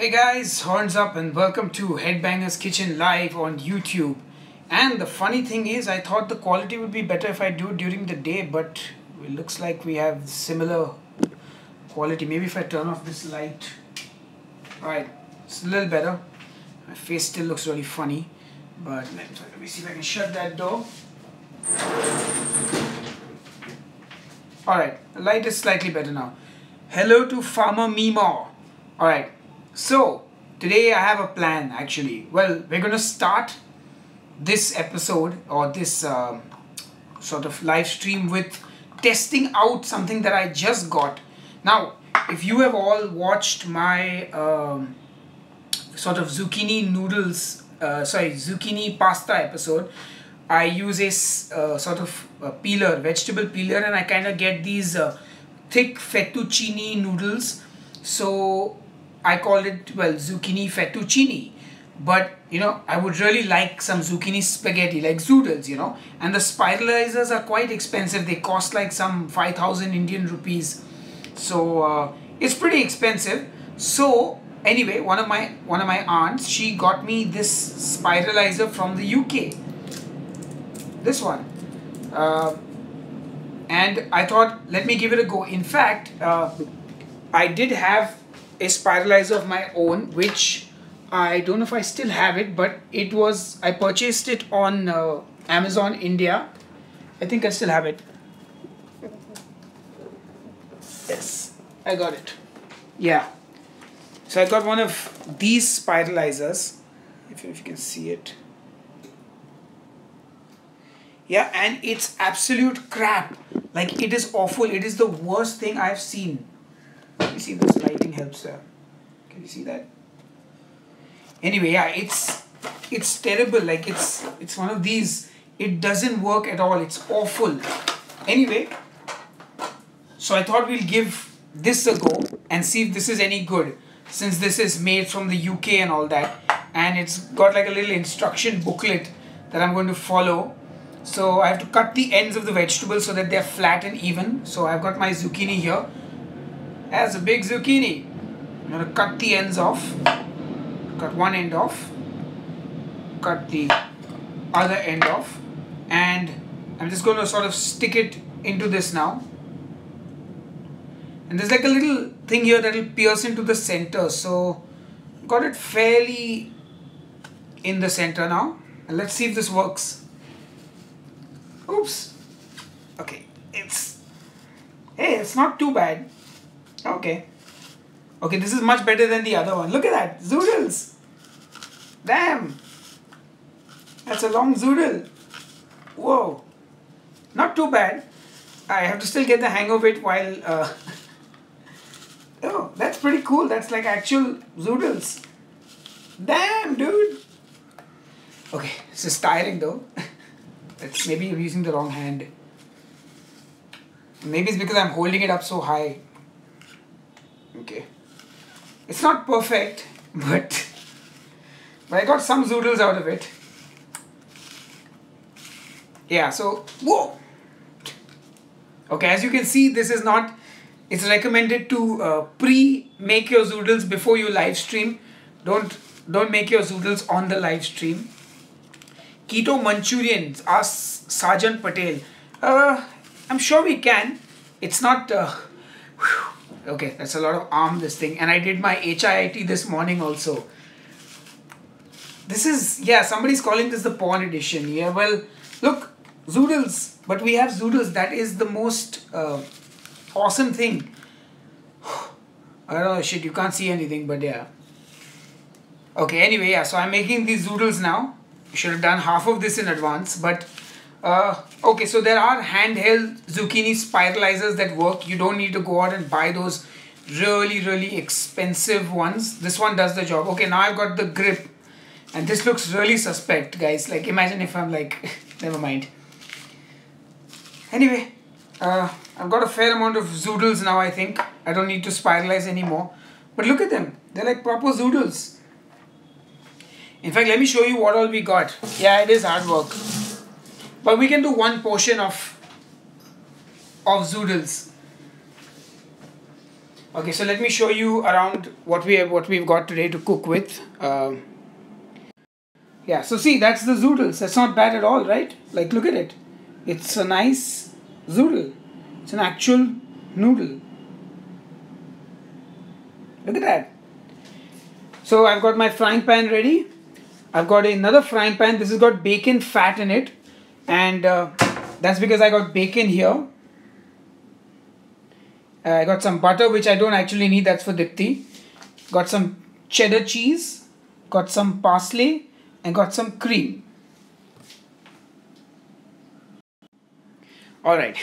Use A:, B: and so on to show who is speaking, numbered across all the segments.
A: Hey guys, horns up and welcome to Headbanger's Kitchen live on YouTube. And the funny thing is, I thought the quality would be better if I do it during the day, but it looks like we have similar quality. Maybe if I turn off this light. Alright, it's a little better. My face still looks really funny, but let me see if I can shut that door. Alright, the light is slightly better now. Hello to Farmer Meemaw. Alright. So, today I have a plan actually. Well, we're going to start this episode or this sort of live stream with testing out something that I just got. Now, if you have all watched my sort of zucchini pasta episode, I use a sort of vegetable peeler, and I kind of get these thick fettuccine noodles. So I call it, well, zucchini fettuccine, but I would really like some zucchini spaghetti, like zoodles, and the spiralizers are quite expensive. They cost like some 5,000 Indian rupees, so it's pretty expensive. So anyway, one of my aunts, she got me this spiralizer from the UK, this one, and I thought, let me give it a go. In fact, I did have a spiralizer of my own, which I don't know if I still have it, but I purchased it on Amazon India. I think I still have it. Yes, I got it. Yeah. So I got one of these spiralizers, if you can see it. Yeah, and it's absolute crap. Like, it is awful. It is the worst thing I've seen. You see, this lighting helps there. Can you see that? Anyway, yeah, it's terrible. Like, it's one of these. It doesn't work at all. It's awful. Anyway, so I thought we'll give this a go and see if this is any good, since this is made from the UK and all that, and it's got like a little instruction booklet that I'm going to follow. So I have to cut the ends of the vegetables so that they're flat and even. So I've got my zucchini here. As a big zucchini, I'm going to cut the ends off, cut one end off, cut the other end off, and I'm just going to sort of stick it into this now. And there's like a little thing here that will pierce into the center, so got it fairly in the center now, and let's see if this works. Oops. Okay, it's not too bad. Okay, this is much better than the other one. Look at that, zoodles. Damn, that's a long zoodle. Whoa, not too bad. I have to still get the hang of it while oh, that's pretty cool. That's like actual zoodles. Damn, dude. Okay, this is tiring though. Maybe I'm using the wrong hand. Maybe it's because I'm holding it up so high. Okay, it's not perfect, but I got some zoodles out of it. Yeah, so whoa. Okay, as you can see, this is not. It's recommended to pre-make your zoodles before you live stream. Don't make your zoodles on the live stream. Keto Manchurians, asks Sajan Patel. I'm sure we can. It's not. Okay, that's a lot of this thing. And I did my HIIT this morning also. This is, yeah, somebody's calling this the porn edition. Yeah, well, look, zoodles. But we have zoodles. That is the most awesome thing. I don't know, shit, you can't see anything, but yeah. Okay, anyway, yeah, so I'm making these zoodles now. Should have done half of this in advance, but okay, so there are handheld zucchini spiralizers that work. You don't need to go out and buy those really expensive ones. This one does the job. Okay, now I've got the grip, and this looks really suspect, guys. Like, imagine if I'm like never mind. Anyway, I've got a fair amount of zoodles now. I think I don't need to spiralize anymore, but look at them, they're like proper zoodles. In fact, let me show you what all we got. Yeah, it is hard work, but we can do one portion of zoodles. Okay, so let me show you around what we've got today to cook with. Yeah, so see, that's the zoodles. That's not bad at all, right? Like, look at it. It's a nice zoodle. It's an actual noodle. Look at that. So I've got my frying pan ready. I've got another frying pan. This has got bacon fat in it. And that's because I got bacon here. I got some butter, which I don't actually need. That's for Dipti. Got some cheddar cheese. Got some parsley. And got some cream. Alright.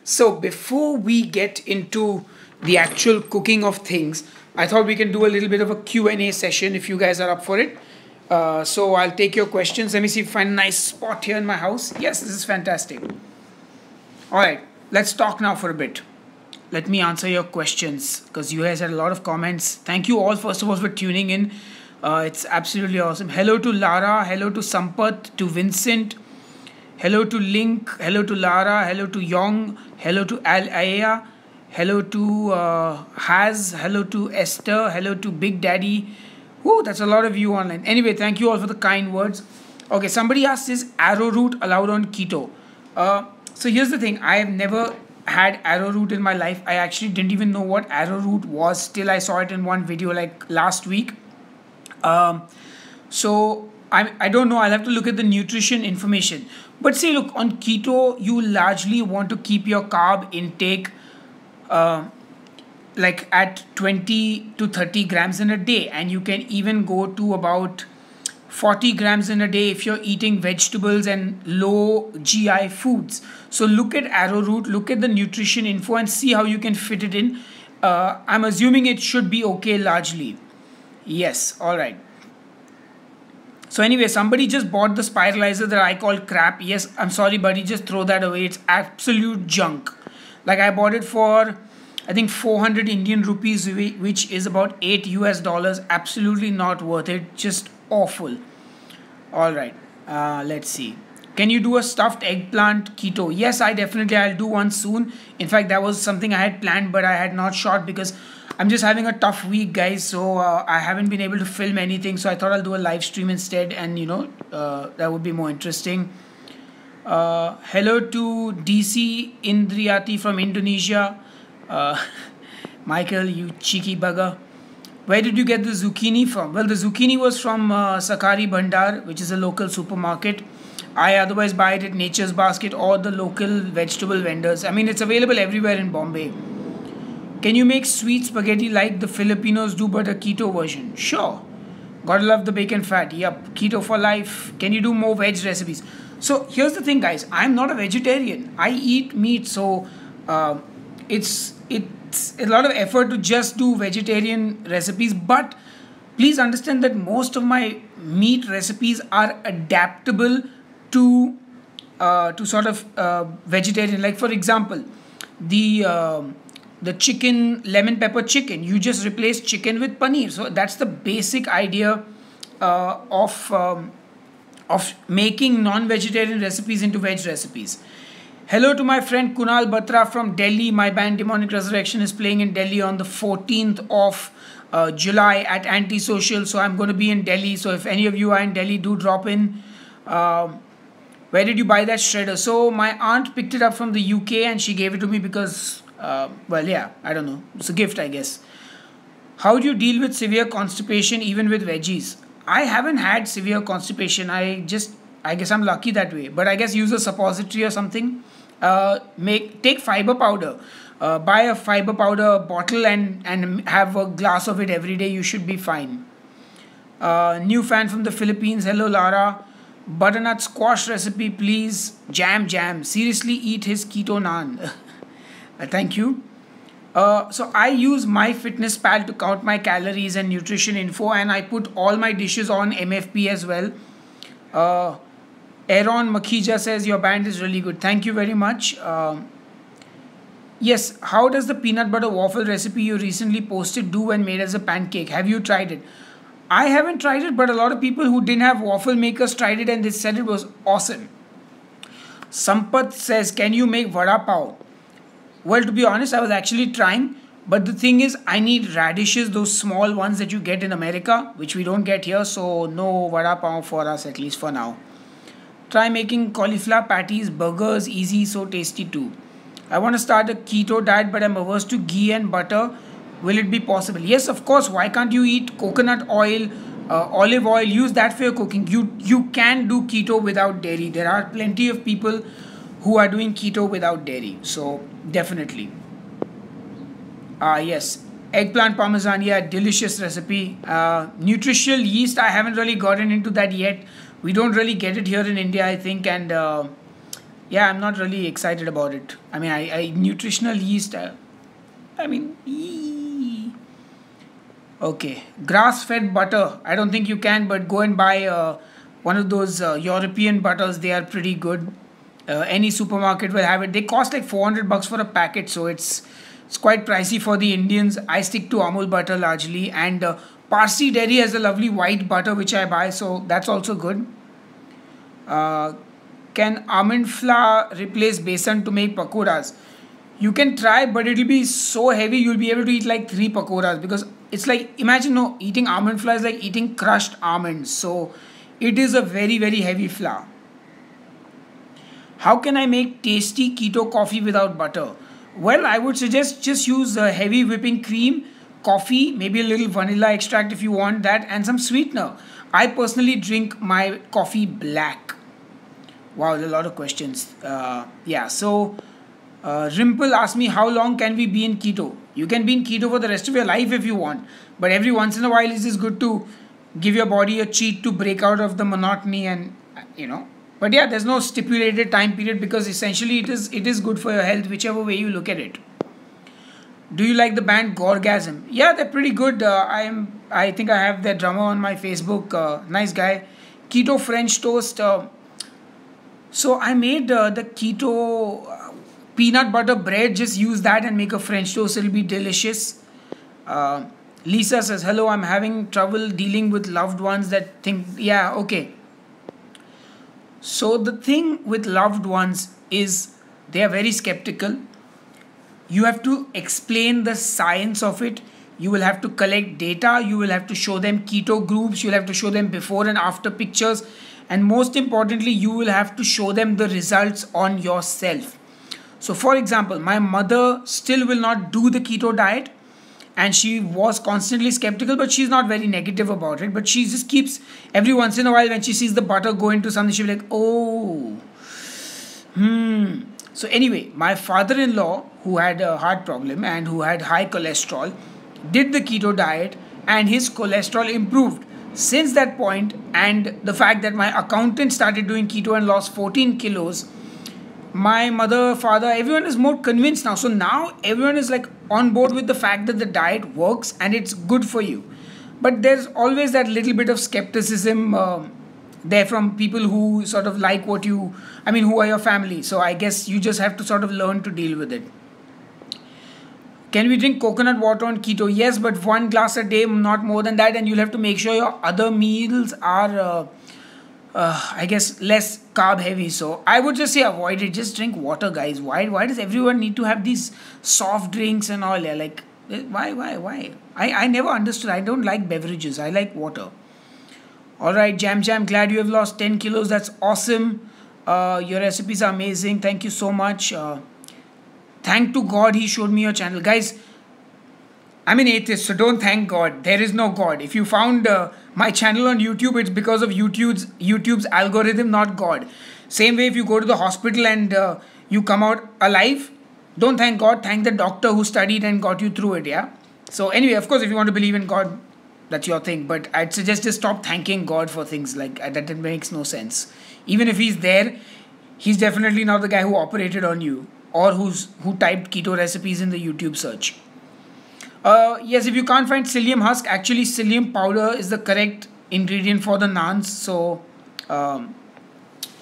A: So before we get into the actual cooking of things, I thought we can do a little bit of a Q&A session if you guys are up for it. So I'll take your questions. Let me see if I find a nice spot here in my house. Yes, this is fantastic. Alright, let's talk now for a bit. Let me answer your questions because you guys had a lot of comments. Thank you all, first of all, for tuning in. It's absolutely awesome. Hello to Lara, hello to Sampath, to Vincent, hello to Link, hello to Lara, hello to Yong, hello to Al-Aya, hello to Haz, hello to Esther, hello to Big Daddy. Woo, that's a lot of you online. Anyway, thank you all for the kind words. Okay, somebody asked, is arrowroot allowed on keto? So here's the thing, I have never had arrowroot in my life. I actually didn't even know what arrowroot was till I saw it in one video like last week. So I don't know, I'll have to look at the nutrition information. But say, look, on keto, you largely want to keep your carb intake like at 20 to 30 grams in a day. And you can even go to about 40 grams in a day if you're eating vegetables and low GI foods. So look at arrowroot, look at the nutrition info and see how you can fit it in. I'm assuming it should be okay largely. Yes, alright. So anyway, somebody just bought the spiralizer that I call crap. Yes, I'm sorry buddy, just throw that away. It's absolute junk. Like I bought it for, I think 400 Indian rupees, which is about $8 US. Absolutely not worth it. Just awful. Alright, let's see. Can you do a stuffed eggplant keto? Yes, I'll do one soon. In fact, that was something I had planned, but I had not shot because I'm just having a tough week, guys. So I haven't been able to film anything. So I thought I'll do a live stream instead. And, you know, that would be more interesting. Hello to DC Indriyati from Indonesia. Michael, you cheeky bugger. Where did you get the zucchini from? Well, the zucchini was from Sakari Bhandar, which is a local supermarket. I otherwise buy it at Nature's Basket or the local vegetable vendors. I mean, it's available everywhere in Bombay. Can you make sweet spaghetti like the Filipinos do, but a keto version? Sure. Gotta love the bacon fat. Yup. Keto for life. Can you do more veg recipes? So here's the thing, guys. I'm not a vegetarian. I eat meat. So it's a lot of effort to just do vegetarian recipes. But please understand that most of my meat recipes are adaptable to sort of vegetarian. Like for example, the chicken, lemon pepper chicken, you just replace chicken with paneer. So that's the basic idea of making non-vegetarian recipes into veg recipes. Hello to my friend Kunal Batra from Delhi. My band Demonic Resurrection is playing in Delhi on the 14th of July at Antisocial. So I'm going to be in Delhi. So if any of you are in Delhi, do drop in. Where did you buy that shredder? So my aunt picked it up from the UK and she gave it to me because well, yeah, I don't know. It's a gift, I guess. How do you deal with severe constipation even with veggies? I haven't had severe constipation. I guess I'm lucky that way. But I guess use a suppository or something. Take fiber powder. Buy a fiber powder bottle and have a glass of it every day. You should be fine. New fan from the Philippines. Hello, Lara. Butternut squash recipe, please. Jam. Seriously, eat his keto naan. Thank you. So I use MyFitnessPal to count my calories and nutrition info, and I put all my dishes on MFP as well. Aaron Makhija says your band is really good. Thank you very much. Yes, how does the peanut butter waffle recipe you recently posted do when made as a pancake? Have you tried it? I haven't tried it, but a lot of people who didn't have waffle makers tried it and they said it was awesome. Sampath says, can you make vada pav? Well, to be honest, I was actually trying, But the thing is, I need radishes, those small ones that you get in America, which we don't get here. So no vada pav for us, at least for now. Try making cauliflower patties, burgers, easy, so tasty too. I want to start a keto diet, but I'm averse to ghee and butter. Will it be possible? Yes, of course. Why can't you eat coconut oil, olive oil? Use that for your cooking. You can do keto without dairy. There are plenty of people who are doing keto without dairy. So definitely. Yes, eggplant parmesan. Yeah, delicious recipe. Nutritional yeast. I haven't really gotten into that yet. We don't really get it here in India, I think, and yeah, I'm not really excited about it. I mean, I nutritional yeast. I mean, okay, grass-fed butter. I don't think you can, but go and buy one of those European butters. They are pretty good. Any supermarket will have it. They cost like $400 for a packet, so it's quite pricey for the Indians. I stick to Amul butter largely, and Parsi Dairy has a lovely white butter which I buy, so that's also good. Can almond flour replace besan to make pakoras? You can try, but it'll be so heavy you'll be able to eat like 3 pakoras, because it's like, imagine, no, eating almond flour is like eating crushed almonds, so it is a very, very heavy flour. How can I make tasty keto coffee without butter? Well, I would suggest just use heavy whipping cream, coffee, maybe a little vanilla extract if you want that, and some sweetener. I personally drink my coffee black. Wow, there are a lot of questions. Yeah, so Rimple asked me, how long can we be in keto? You can be in keto for the rest of your life if you want, but every once in a while it is good to give your body a cheat to break out of the monotony, and but yeah, there's no stipulated time period, because essentially it is good for your health whichever way you look at it. Do you like the band Gorgasm? Yeah, they're pretty good. I think I have their drummer on my Facebook. Nice guy. Keto French toast. So I made the keto peanut butter bread. Just use that and make a French toast. It'll be delicious. Lisa says, hello, I'm having trouble dealing with loved ones that think, yeah, okay. So the thing with loved ones is they are very skeptical. You have to explain the science of it. You will have to collect data. You will have to show them keto groups. You'll have to show them before and after pictures. And most importantly, you will have to show them the results on yourself. So for example, my mother still will not do the keto diet, and she was constantly skeptical, but she's not very negative about it. But she just keeps, every once in a while when she sees the butter go into something, she'll be like, oh, So anyway, my father-in-law, who had a heart problem and who had high cholesterol, did the keto diet and his cholesterol improved. Since that point, and the fact that my accountant started doing keto and lost 14 kilos, my mother, father, everyone is more convinced now. So now everyone is like on board with the fact that the diet works and it's good for you. But there's always that little bit of skepticism there from people who sort of like what you, who are your family. So I guess you just have to sort of learn to deal with it. Can we drink coconut water on keto? Yes, but 1 glass a day, not more than that. And you'll have to make sure your other meals are, I guess, less carb heavy. So I would just say avoid it. Just drink water, guys. Why does everyone need to have these soft drinks and all? Yeah, like, why? I never understood. I don't like beverages. I like water. All right, Jam, glad you have lost 10 kilos. That's awesome. Your recipes are amazing. Thank you so much. Thank to God he showed me your channel. Guys, I'm an atheist, so don't thank God. There is no God. If you found my channel on YouTube, it's because of YouTube's algorithm, not God. Same way, if you go to the hospital and you come out alive, don't thank God. Thank the doctor who studied and got you through it, yeah? So anyway, of course, if you want to believe in God, that's your thing. But I'd suggest just stop thanking God for things like that. That makes no sense. Even if he's there, he's definitely not the guy who operated on you, or who typed keto recipes in the YouTube search. Yes, if you can't find psyllium husk, actually psyllium powder is the correct ingredient for the naans. So,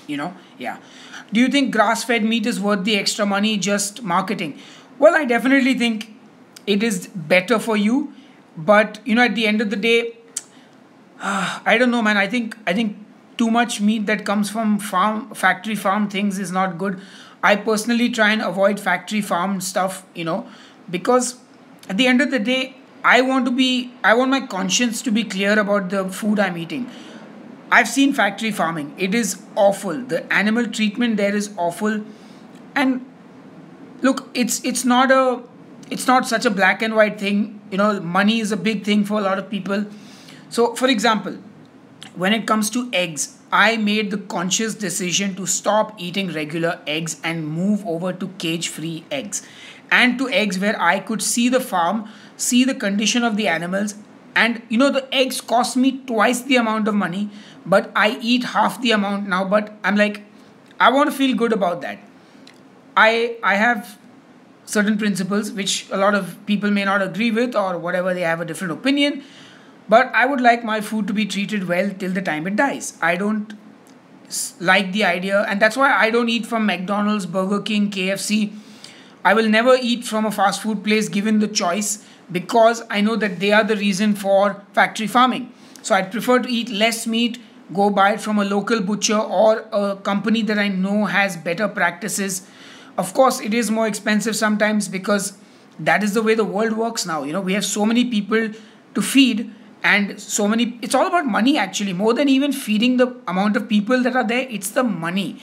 A: yeah. Do you think grass-fed meat is worth the extra money, just marketing? Well, I definitely think it is better for you. But, at the end of the day, I don't know, man. I think too much meat that comes from factory farm things is not good. I personally try and avoid factory farm stuff, because at the end of the day, I want my conscience to be clear about the food I'm eating. I've seen factory farming. It is awful. The animal treatment there is awful. And look, it's not such a black and white thing. Money is a big thing for a lot of people. So for example, when it comes to eggs, I made the conscious decision to stop eating regular eggs and move over to cage free eggs, and to eggs where I could see the farm, see the condition of the animals. And the eggs cost me twice the amount of money, but I eat half the amount now. But I'm like, I want to feel good about that. I have certain principles which a lot of people may not agree with, or whatever, they have a different opinion, but I would like my food to be treated well till the time it dies. I don't like the idea, and that's why I don't eat from McDonald's, Burger King, KFC. I will never eat from a fast food place given the choice, because I know that they are the reason for factory farming. So I'd prefer to eat less meat, go buy it from a local butcher or a company that I know has better practices. Of course, it is more expensive sometimes, because that is the way the world works now. We have so many people to feed, and so many, it's all about money actually, more than even feeding the amount of people that are there. It's the money.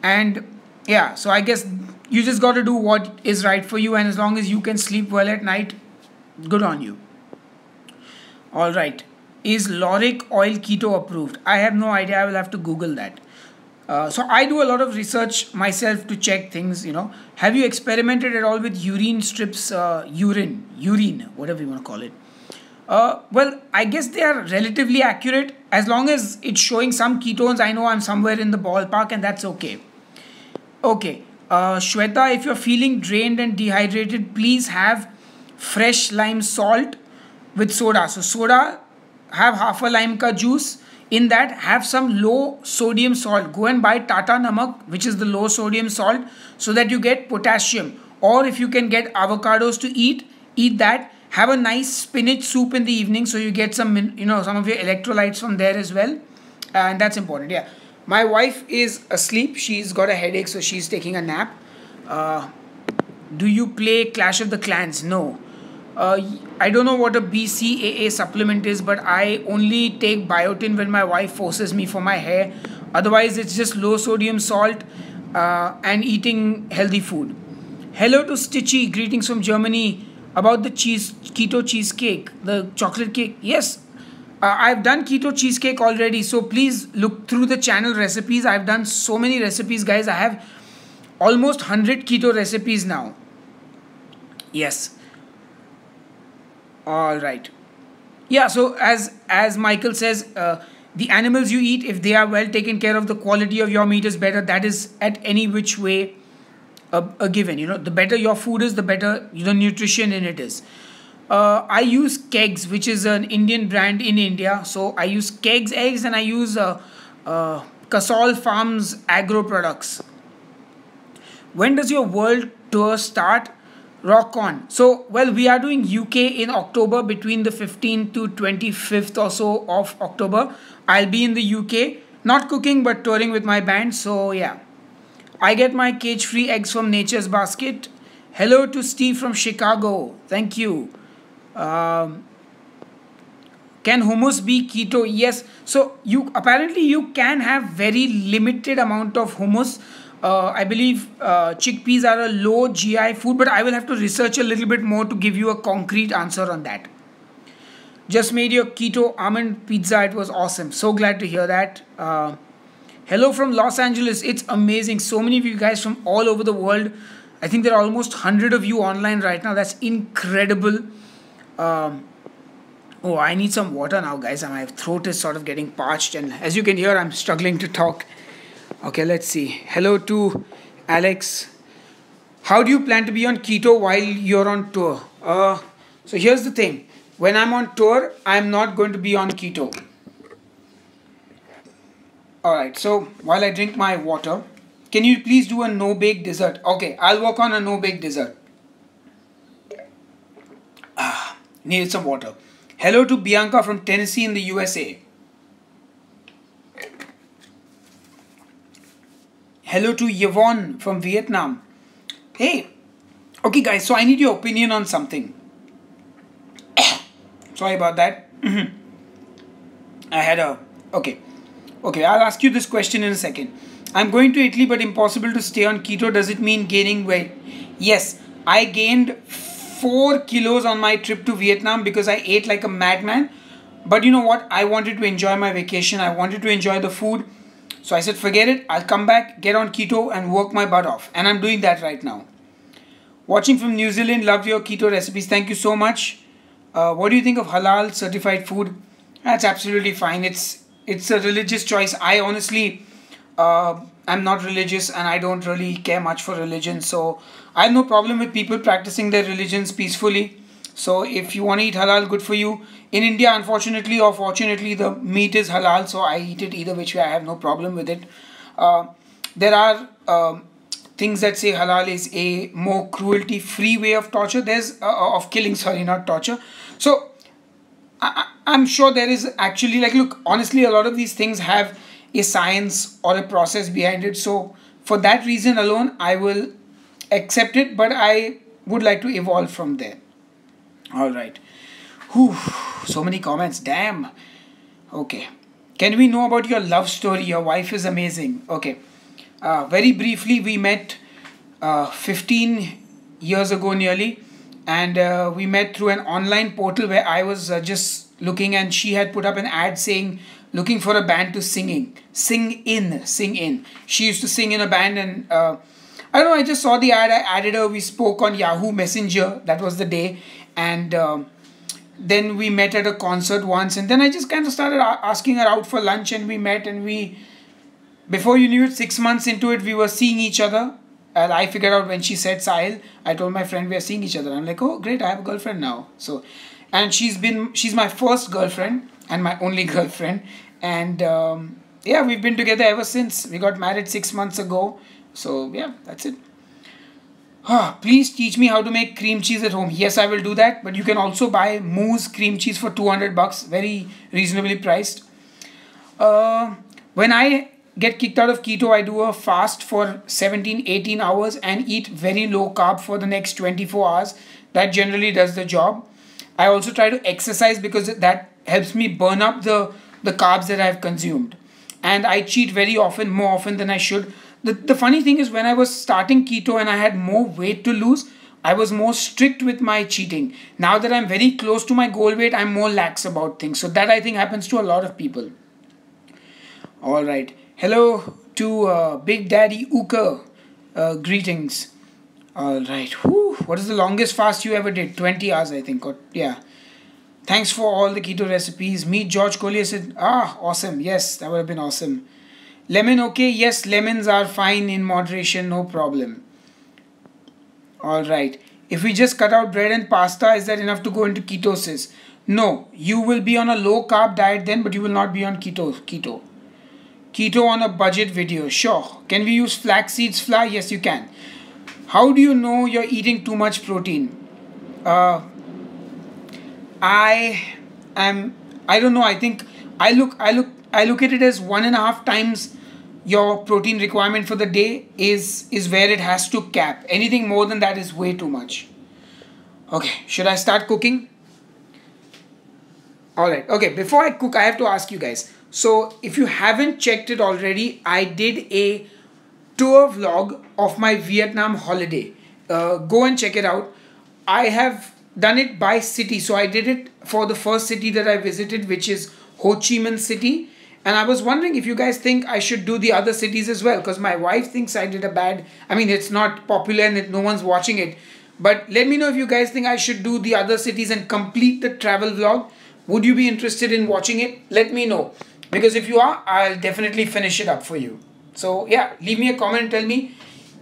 A: And yeah, so I guess you just got to do what is right for you, and as long as you can sleep well at night, good on you. All right, is lauric oil keto approved? I have no idea. I will have to Google that. So I do a lot of research myself to check things. Have you experimented at all with urine strips? Urine, whatever you want to call it. Well, I guess they are relatively accurate. As long as it's showing some ketones, I know I'm somewhere in the ballpark, and that's okay. Okay, Shweta, if you're feeling drained and dehydrated, please have fresh lime salt with soda. So soda, have half a lime ka juice. In that, have some low sodium salt. Go and buy Tata Namak, which is the low sodium salt, so that you get potassium. Or if you can get avocados to eat that. Have a nice spinach soup in the evening, so you get some of your electrolytes from there as well. And that's important. Yeah. My wife is asleep. She's got a headache, so she's taking a nap. Do you play Clash of the Clans? No. I don't know what a BCAA supplement is, but I only take biotin when my wife forces me for my hair. Otherwise, it's just low sodium salt and eating healthy food. Hello to Stitchy. Greetings from Germany. About the keto cheesecake, the chocolate cake. Yes, I've done keto cheesecake already. So please look through the channel recipes. I've done so many recipes, guys. I have almost 100 keto recipes now. Yes. All right. Yeah, so as Michael says, the animals you eat, if they are well taken care of, the quality of your meat is better. That is at any which way a given. The better your food is, the better the nutrition in it is. I use Kegs, which is an Indian brand in India. So I use Kegs eggs, and I use Kasol Farms agro products. When does your world tour start? Rock on. So, well, we are doing UK in October, between the 15th to 25th or so of October. I'll be in the UK, not cooking but touring with my band. So yeah, I get my cage-free eggs from Nature's Basket. Hello to Steve from Chicago. Thank you. Can hummus be keto? Yes. So apparently you can have very limited amount of hummus. I believe chickpeas are a low GI food, but I will have to research a little bit more to give you a concrete answer on that. Just made your keto almond pizza. It was awesome. So glad to hear that. Hello from Los Angeles. It's amazing. So many of you guys from all over the world. I think there are almost 100 of you online right now. That's incredible. Oh, I need some water now, guys. My throat is sort of getting parched, and as you can hear, I'm struggling to talk. Okay, let's see. Hello to Alex. How do you plan to be on keto while you're on tour? So here's the thing. When I'm on tour, I'm not going to be on keto. Alright, so while I drink my water, can you please do a no-bake dessert? Okay, I'll work on a no-bake dessert. Needed some water. Hello to Bianca from Tennessee in the USA. Hello to Yvonne from Vietnam. Hey, okay guys, so I need your opinion on something. Sorry about that. I had a... Okay. Okay, I'll ask you this question in a second. I'm going to Italy but impossible to stay on keto. Does it mean gaining weight? Yes, I gained 4 kilos on my trip to Vietnam because I ate like a madman. But you know what? I wanted to enjoy my vacation. I wanted to enjoy the food. So I said, forget it. I'll come back, get on keto and work my butt off. And I'm doing that right now. Watching from New Zealand. Love your keto recipes. Thank you so much. What do you think of halal certified food? That's absolutely fine. It's a religious choice. I honestly... I'm not religious and I don't really care much for religion, so I have no problem with people practicing their religions peacefully. So if you want to eat halal, good for you. In India, unfortunately or fortunately, the meat is halal, so I eat it either which way. I have no problem with it. There are things that say halal is a more cruelty-free way of torture. There's of killing, sorry, not torture. So I'm sure there is actually, like, look, honestly, a lot of these things have a science or a process behind it. So for that reason alone, I will accept it, but I would like to evolve from there. All right. Whew, so many comments. Damn. Okay. Can we know about your love story? Your wife is amazing. Okay. Very briefly, we met 15 years ago nearly, and we met through an online portal where I was just looking, and she had put up an ad saying looking for a band to sing in. She used to sing in a band, and I don't know, I just saw the ad, I added her, we spoke on Yahoo Messenger, that was the day, and then we met at a concert once, and then I just kind of started asking her out for lunch, and we met, and before you knew it, 6 months into it, we were seeing each other. And I figured out when she said Sahil, I told my friend we are seeing each other. I'm like, oh great, I have a girlfriend now. So, and she's my first girlfriend and my only girlfriend, and yeah, we've been together ever since. We got married 6 months ago, so yeah, that's it. Please teach me how to make cream cheese at home. Yes, I will do that, but you can also buy Moo's cream cheese for 200 bucks, very reasonably priced. When I get kicked out of keto, I do a fast for 17-18 hours and eat very low carb for the next 24 hours. That generally does the job. I also try to exercise because that helps me burn up the carbs that I've consumed. And I cheat very often, more often than I should. The funny thing is, when I was starting keto and I had more weight to lose, I was more strict with my cheating. Now that I'm very close to my goal weight, I'm more lax about things. So that, I think, happens to a lot of people. All right. Hello to Big Daddy Uka. Greetings. All right. Whew. What is the longest fast you ever did? 20 hours, I think. Or, yeah. Thanks for all the keto recipes. Meet George Collier said, awesome. Yes, that would have been awesome. Lemon okay? Yes, lemons are fine in moderation. No problem. All right. If we just cut out bread and pasta, is that enough to go into ketosis? No. You will be on a low carb diet then, but you will not be on keto. Keto on a budget video. Sure. Can we use flax seeds flour? Yes, you can. How do you know you're eating too much protein? I don't know. I think I look at it as 1.5 times your protein requirement for the day is where it has to cap. Anything more than that is way too much. Okay, should I start cooking? Alright, okay, before I cook, I have to ask you guys. So, if you haven't checked it already, I did a tour vlog of my Vietnam holiday. Go and check it out. I have done it by city. So, I did it for the first city that I visited, which is Ho Chi Minh City. And I was wondering if you guys think I should do the other cities as well, because my wife thinks I did it's not popular and no one's watching it. But let me know if you guys think I should do the other cities and complete the travel vlog. Would you be interested in watching it? Let me know. Because if you are, I'll definitely finish it up for you. So yeah, leave me a comment and tell me.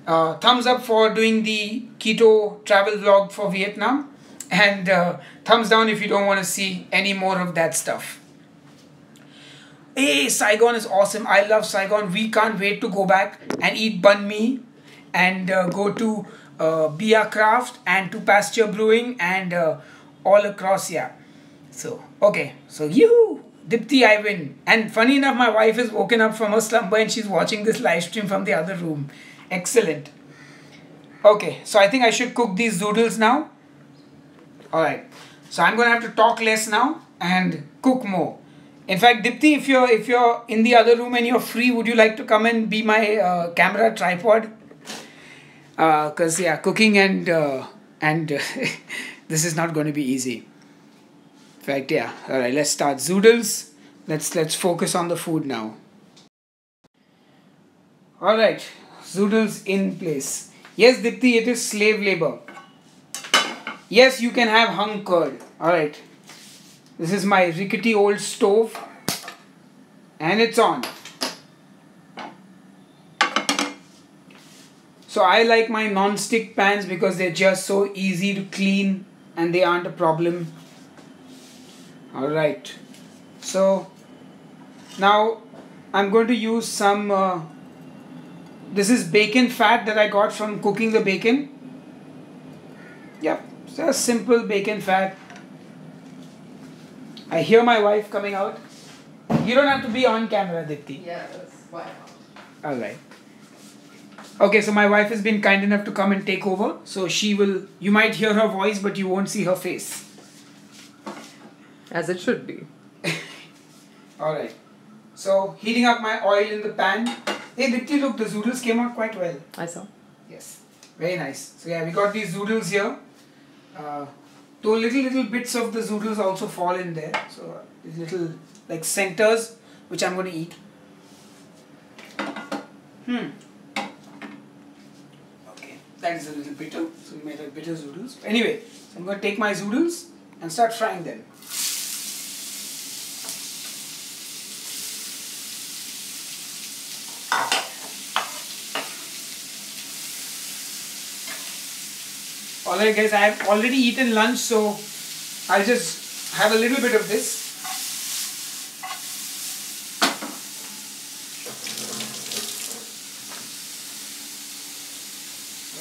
A: Thumbs up for doing the keto travel vlog for Vietnam. And thumbs down if you don't want to see any more of that stuff. Hey, Saigon is awesome. I love Saigon. We can't wait to go back and eat banh mi and go to Bia Craft and to Pasture Brewing and all across, yeah. So, okay. So, you, Dipti, I win. And funny enough, my wife is woken up from her slumber and she's watching this live stream from the other room. Excellent. Okay, so I think I should cook these zoodles now. Alright. So I'm going to have to talk less now and cook more. In fact, Dipti, if you're in the other room and you're free, would you like to come and be my camera tripod? Because yeah, cooking and this is not going to be easy. In fact, yeah. All right, let's start. Zoodles. Let's focus on the food now. All right, zoodles in place. Yes, Dipti, it is slave labor. Yes, you can have hung curd. All right. This is my rickety old stove. And it's on. So I like my non-stick pans because they're just so easy to clean and they aren't a problem. All right. So now I'm going to use some... this is bacon fat that I got from cooking the bacon. Yep, just simple bacon fat. I hear my wife coming out. You don't have to be on camera, Dipti.
B: Yeah, that's why.
A: Alright. Okay, so my wife has been kind enough to come and take over. So she will, you might hear her voice, but you won't see her face.
B: As it should be.
A: Alright. So heating up my oil in the pan. Hey Dipti, look, the zoodles came out quite well.
B: I saw.
A: Yes, very nice. So yeah, we got these zoodles here. Though little bits of the zoodles also fall in there. So these little like centers, which I'm going to eat. Okay, that is a little bitter. So we made a bitter zoodles. Anyway, so I'm going to take my zoodles and start frying them. Alright guys, I have already eaten lunch, so I'll just have a little bit of this.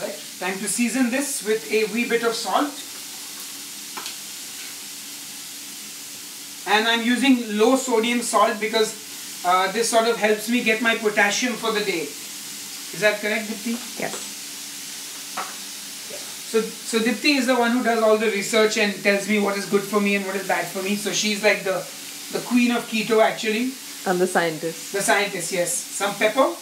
A: Right, time to season this with a wee bit of salt. And I'm using low sodium salt because this sort of helps me get my potassium for the day. Is that correct, Dipti?
B: Yes.
A: So Dipti is the one who does all the research and tells me what is good for me and what is bad for me. So she's like the queen of keto actually.
B: I'm the scientist.
A: The scientist, yes. Some pepper.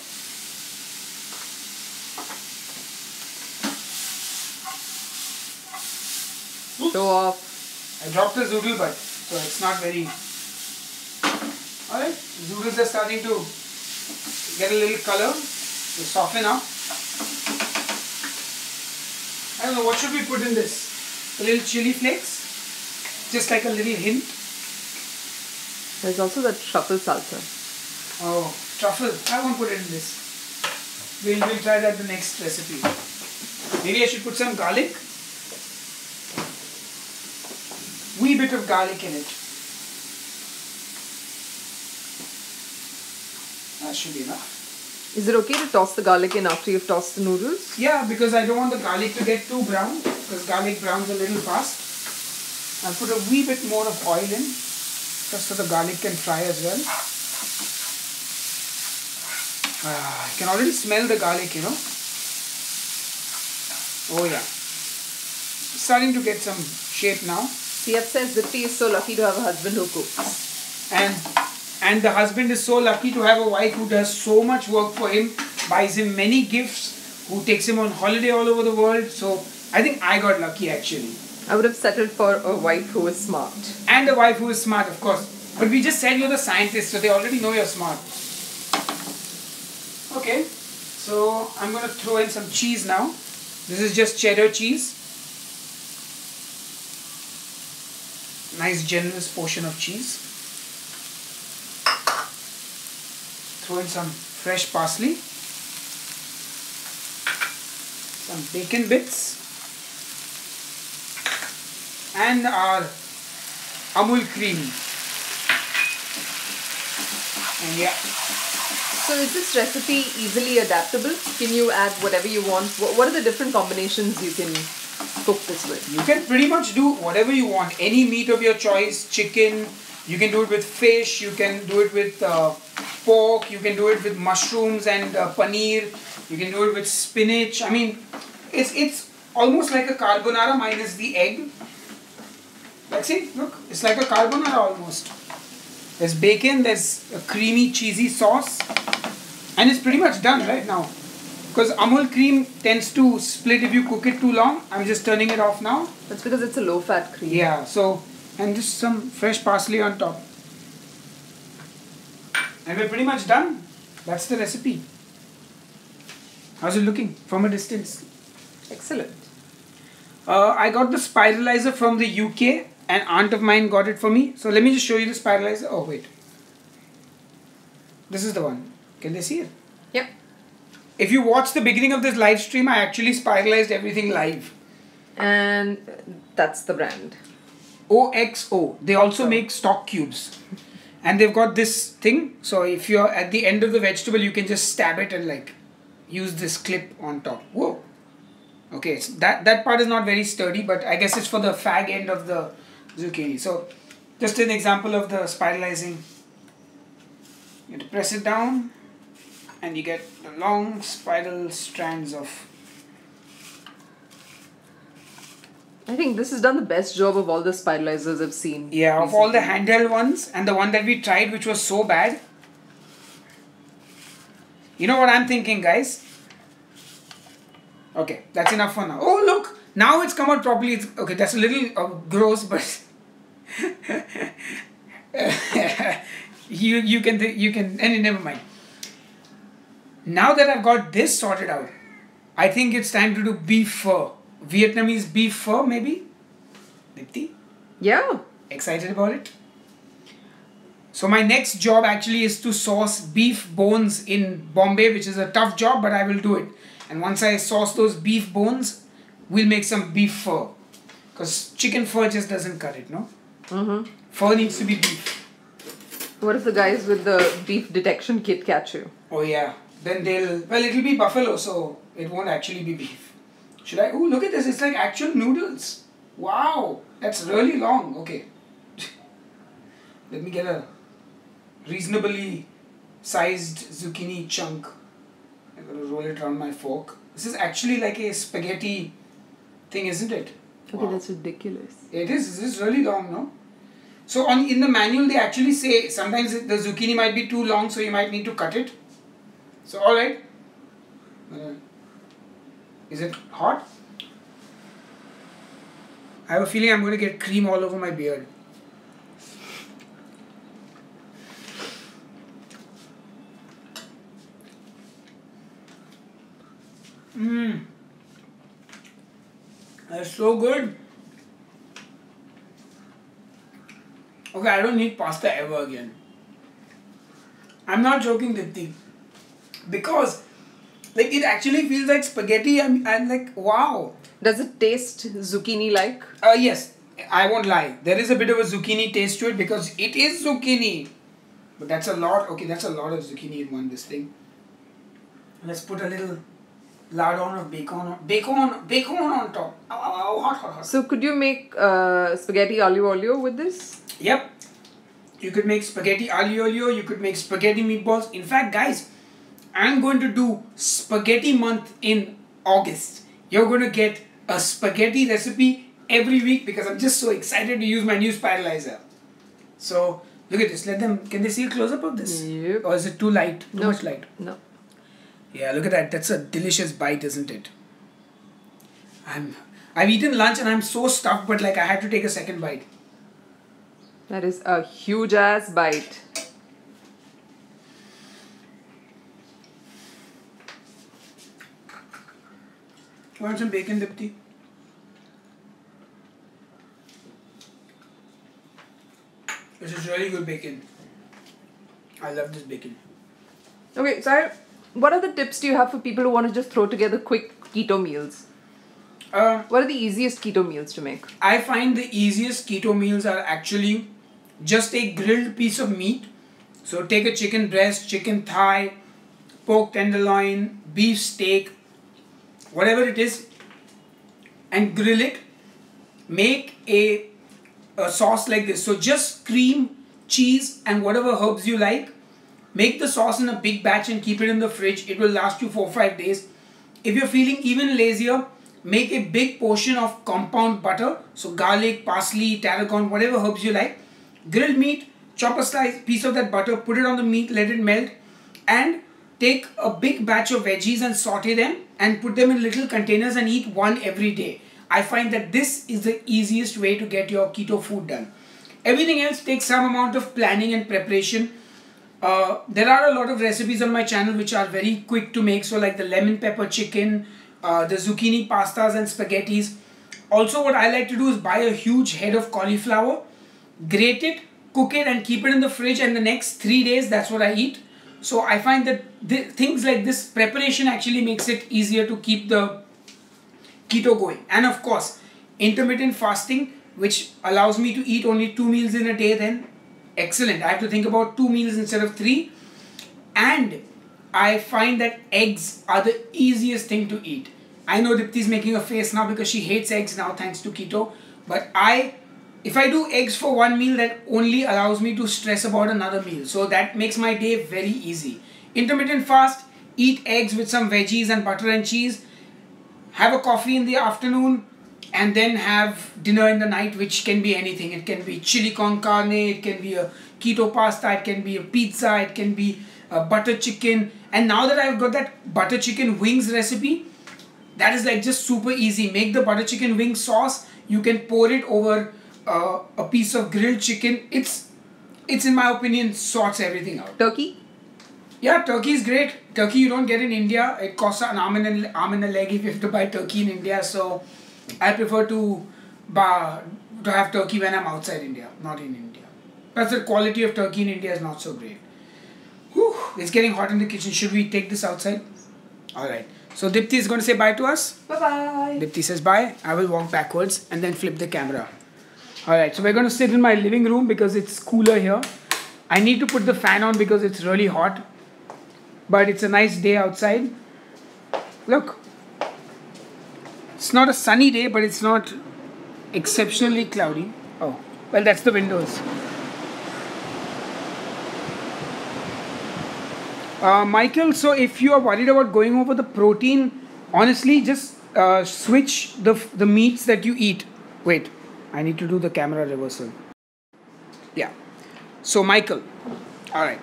B: Show off.
A: I dropped the zoodle but so it's not very... Alright, zoodles are starting to get a little color, to soften up. I don't know, what should we put in this? A little chili flakes? Just like a little hint.
B: There's also the truffle salsa.
A: Oh, truffle. I won't put it in this. We'll try that the next recipe. Maybe I should put some garlic. Wee bit of garlic in it. That should be enough.
B: Is it okay to toss the garlic in after you've tossed the noodles?
A: Yeah, because I don't want the garlic to get too brown, because garlic browns a little fast. I'll put a wee bit more of oil in, just so the garlic can fry as well. I can already smell the garlic, you know. Oh yeah. It's starting to get some shape now.
B: CF says Dipti is so lucky to have a husband who cooks.
A: And the husband is so lucky to have a wife who does so much work for him, buys him many gifts, who takes him on holiday all over the world. So I think I got lucky actually.
B: I would have settled for a wife who is smart.
A: And a wife who is smart, of course. But we just said you're the scientist, so they already know you're smart. Okay, so I'm going to throw in some cheese now. This is just cheddar cheese. Nice generous portion of cheese. Throw in some fresh parsley. Some bacon bits. And our Amul cream. And yeah.
B: So is this recipe easily adaptable? Can you add whatever you want? What are the different combinations you can cook this with?
A: You can pretty much do whatever you want. Any meat of your choice, chicken, you can do it with fish, you can do it with pork, you can do it with mushrooms and paneer, you can do it with spinach. I mean, it's almost like a carbonara minus the egg. Like see, look, it's like a carbonara almost. There's bacon, there's a creamy cheesy sauce, and it's pretty much done right now. Because Amul cream tends to split if you cook it too long. I'm just turning it off now.
B: That's because it's a low-fat cream.
A: Yeah, so, and just some fresh parsley on top. And we're pretty much done. That's the recipe. How's it looking from a distance?
B: Excellent.
A: I got the spiralizer from the UK. An aunt of mine got it for me. So let me just show you the spiralizer. Oh, wait. This is the one. Can they see it?
B: Yep.
A: If you watch the beginning of this live stream, I actually spiralized everything live.
B: And that's the brand.
A: OXO. They also make stock cubes. And they've got this thing. So if you're at the end of the vegetable, you can just stab it and like use this clip on top. Whoa. Okay, so that part is not very sturdy, but I guess it's for the fag end of the zucchini. So just an example of the spiralizing. You have to press it down and you get the long spiral strands of...
B: I think this has done the best job of all the spiralizers I've seen.
A: Yeah, of all the handheld ones and the one that we tried which was so bad. You know what I'm thinking, guys? Okay, that's enough for now. Oh, look! Now it's come out properly. It's, okay, that's a little gross, but... you can... never mind. Now that I've got this sorted out, I think it's time to do beef pho. Vietnamese beef pho, maybe? Dipti?
B: Yeah.
A: Excited about it? So my next job actually is to sauce beef bones in Bombay, which is a tough job, but I will do it. And once I sauce those beef bones, we'll make some beef pho. Because chicken pho just doesn't cut it, no?
B: Mm-hmm.
A: Pho needs to be beef.
B: What if the guys with the beef detection kit catch you?
A: Oh yeah. Then they'll... Well, it'll be buffalo, so it won't actually be beef. Should I... Oh, look at this. It's like actual noodles. Wow. That's really long. Okay. Let me get a reasonably sized zucchini chunk. I'm going to roll it around my fork. This is actually like a spaghetti thing, isn't it?
B: Okay, wow. That's ridiculous.
A: It is. This is really long, no? So in the manual, they actually say sometimes the zucchini might be too long, so you might need to cut it. So, alright. Is it hot? I have a feeling I'm going to get cream all over my beard. That's so good. Okay, I don't need pasta ever again. I'm not joking, Dipti. Because like it actually feels like spaghetti. I'm like, wow.
B: Does it taste zucchini-like?
A: Yes, I won't lie. There is a bit of a zucchini taste to it because it is zucchini. But that's a lot. Okay, that's a lot of zucchini in one, this thing. Let's put a little lardon of bacon on top. Ow, hot.
B: So could you make spaghetti aglio olio with this?
A: Yep. You could make spaghetti aglio olio. You could make spaghetti meatballs. In fact, guys, I'm going to do spaghetti month in August. You're going to get a spaghetti recipe every week because I'm just so excited to use my new spiralizer. So, look at this. Can they see a close-up of this?
B: Yep.
A: Or is it too light? Too much light?
B: No.
A: Yeah, look at that. That's a delicious bite, isn't it? I've eaten lunch and I'm so stuffed, but like I had to take a second bite.
B: That is a huge ass bite.
A: You want some bacon, Dipti? This is really good bacon. I love this bacon.
B: Okay, so what other tips do you have for people who want to just throw together quick keto meals? What are the easiest keto meals to make?
A: I find the easiest keto meals are actually just a grilled piece of meat. So take a chicken breast, chicken thigh, pork tenderloin, beef steak, whatever it is, and grill it. Make a sauce like this. So just cream, cheese and whatever herbs you like. Make the sauce in a big batch and keep it in the fridge. It will last you 4 or 5 days. If you're feeling even lazier, make a big portion of compound butter, so garlic, parsley, tarragon, whatever herbs you like, grilled meat, chop a slice piece of that butter, put it on the meat, let it melt, and take a big batch of veggies and saute them and put them in little containers and eat one every day. I find that this is the easiest way to get your keto food done. Everything else takes some amount of planning and preparation. There are a lot of recipes on my channel which are very quick to make, so like the lemon pepper chicken, the zucchini pastas and spaghettis. Also, what I like to do is buy a huge head of cauliflower, grate it, cook it and keep it in the fridge, and the next 3 days that's what I eat. So I find that things like this preparation actually makes it easier to keep the keto going. And of course, intermittent fasting, which allows me to eat only 2 meals in a day, then excellent. I have to think about 2 meals instead of 3. And I find that eggs are the easiest thing to eat. I know Dipti is making a face now because she hates eggs now thanks to keto. But if I do eggs for 1 meal, that only allows me to stress about another meal. So that makes my day very easy. Intermittent fast, eat eggs with some veggies and butter and cheese. Have a coffee in the afternoon and then have dinner in the night, which can be anything. It can be chili con carne, it can be a keto pasta, it can be a pizza, it can be a butter chicken. And now that I've got that butter chicken wings recipe, that is like just super easy. Make the butter chicken wing sauce. You can pour it over a piece of grilled chicken. It's in my opinion sorts everything out.
B: Turkey?
A: Yeah, turkey is great. Turkey you don't get in India. It costs an arm and a leg if you have to buy turkey in India. So I prefer to have turkey when I'm outside India, not in India. Plus the quality of turkey in India is not so great. Whew, it's getting hot in the kitchen. Should we take this outside? Alright. So Dipti is going to say bye to us.
B: Bye-bye.
A: Dipti says bye. I will walk backwards and then flip the camera. Alright, so we're going to sit in my living room because it's cooler here. I need to put the fan on because it's really hot. But it's a nice day outside. Look. It's not a sunny day, but it's not exceptionally cloudy. Oh, well, that's the windows. Michael, so if you are worried about going over the protein, honestly, just switch the meats that you eat. Wait, I need to do the camera reversal. Yeah. So Michael, alright.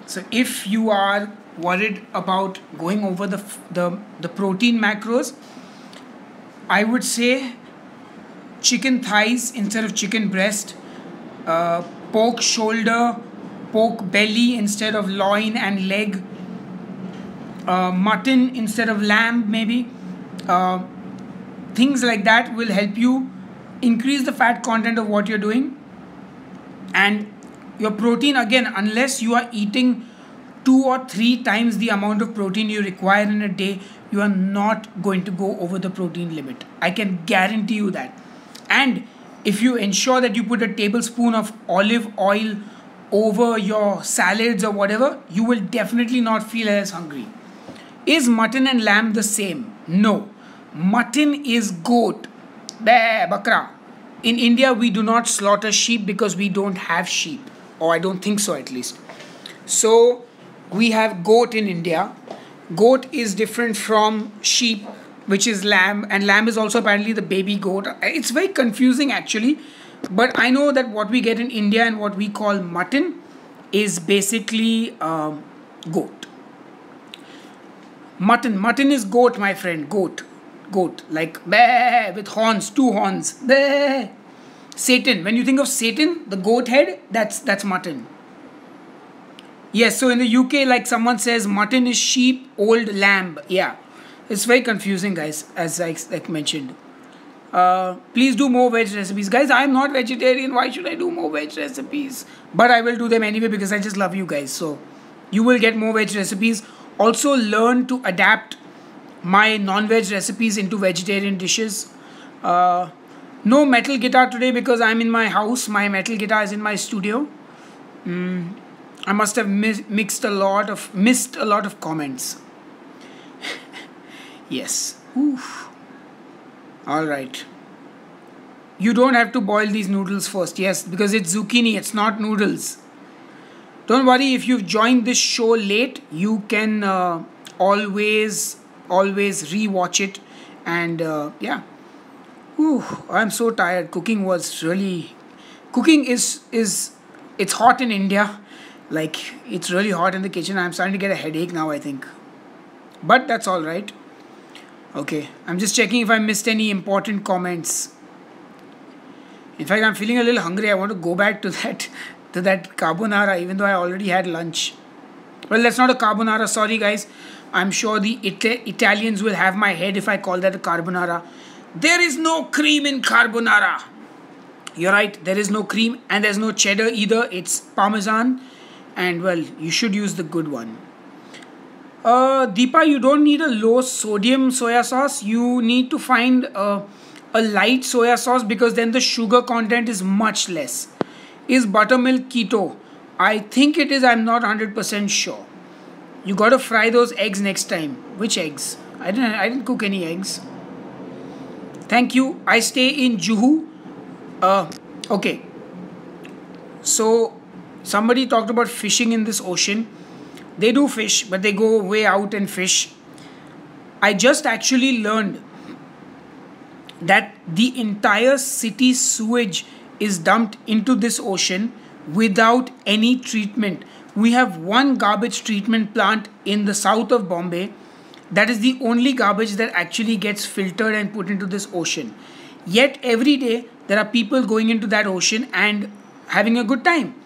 A: So if you are worried about going over the protein macros, I would say chicken thighs instead of chicken breast, pork shoulder, pork belly instead of loin and leg, mutton instead of lamb maybe. Things like that will help you increase the fat content of what you're doing. And your protein, again, unless you are eating 2 or 3 times the amount of protein you require in a day, you are not going to go over the protein limit. I can guarantee you that. And if you ensure that you put a tablespoon of olive oil over your salads or whatever, you will definitely not feel as hungry. Is mutton and lamb the same? No. Mutton is goat. Bakra. In India, we do not slaughter sheep because we don't have sheep. Or I don't think so at least. So we have goat in India. Goat is different from sheep, which is lamb. And lamb is also apparently the baby goat. It's very confusing actually. But I know that what we get in India and what we call mutton is basically goat. Mutton is goat, my friend. Goat. Like with horns, 2 horns. Satan. When you think of Satan, the goat head, that's mutton. Yes, so in the UK, like someone says, mutton is sheep, old lamb. Yeah, it's very confusing, guys, as I mentioned. Please do more veg recipes. Guys, I'm not vegetarian. Why should I do more veg recipes? But I will do them anyway because I just love you guys. So you will get more veg recipes. Also learn to adapt my non-veg recipes into vegetarian dishes. No metal guitar today because I'm in my house. My metal guitar is in my studio. I must have missed a lot of comments. Yes. Oof. All right. You don't have to boil these noodles first. Yes, because it's zucchini. It's not noodles. Don't worry, if you've joined this show late, you can always re-watch it And yeah. Ooh, I'm so tired. Cooking was really... Cooking is... It's hot in India. Like, it's really hot in the kitchen. I'm starting to get a headache now, I think. But that's all right. Okay, I'm just checking if I missed any important comments. In fact, I'm feeling a little hungry. I want to go back to that carbonara, even though I already had lunch. Well, that's not a carbonara. Sorry, guys. I'm sure the Italians will have my head if I call that a carbonara. There is no cream in carbonara. You're right. There is no cream and there's no cheddar either. It's Parmesan. And, well, you should use the good one. Deepa, you don't need a low sodium soya sauce. You need to find a light soya sauce because then the sugar content is much less. Is buttermilk keto? I think it is. I'm not 100% sure. You gotta fry those eggs next time. Which eggs? I didn't cook any eggs. Thank you. I stay in Juhu. Okay. So somebody talked about fishing in this ocean. They do fish, but they go way out and fish. I just actually learned that the entire city sewage is dumped into this ocean without any treatment. We have one garbage treatment plant in the south of Bombay. That is the only garbage that actually gets filtered and put into this ocean. Yet every day there are people going into that ocean and having a good time.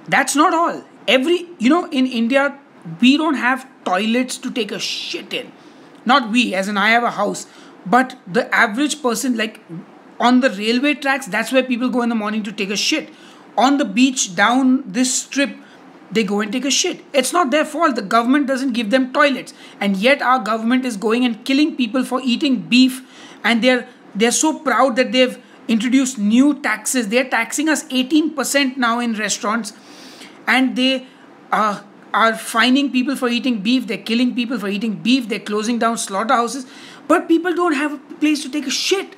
A: That's not all. In India, we don't have toilets to take a shit in. Not we, as in I have a house. But the average person, like on the railway tracks, that's where people go in the morning to take a shit. On the beach down this strip, they go and take a shit. It's not their fault. The government doesn't give them toilets. And yet our government is going and killing people for eating beef. And they're so proud that they've introduced new taxes. They're taxing us 18% now in restaurants. And they are fining people for eating beef. They're killing people for eating beef. They're closing down slaughterhouses. But people don't have a place to take a shit.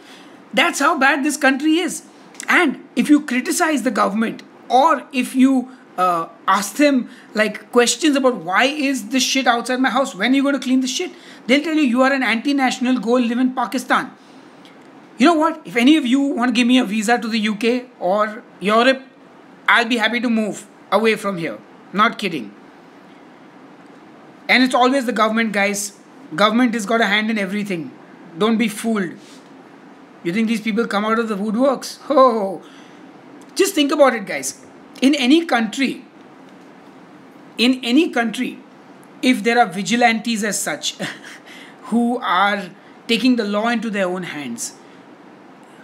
A: That's how bad this country is. And if you criticize the government or if you ask them like questions about why is this shit outside my house, when are you going to clean the shit, they'll tell you are an anti-national, go live in Pakistan. You know what? If any of you want to give me a visa to the UK or Europe, I'll be happy to move away from here. Not kidding. And it's always the government, guys. Government has got a hand in everything. Don't be fooled. You think these people come out of the woodworks? Oh, just think about it, guys. In any country, if there are vigilantes as such who are taking the law into their own hands,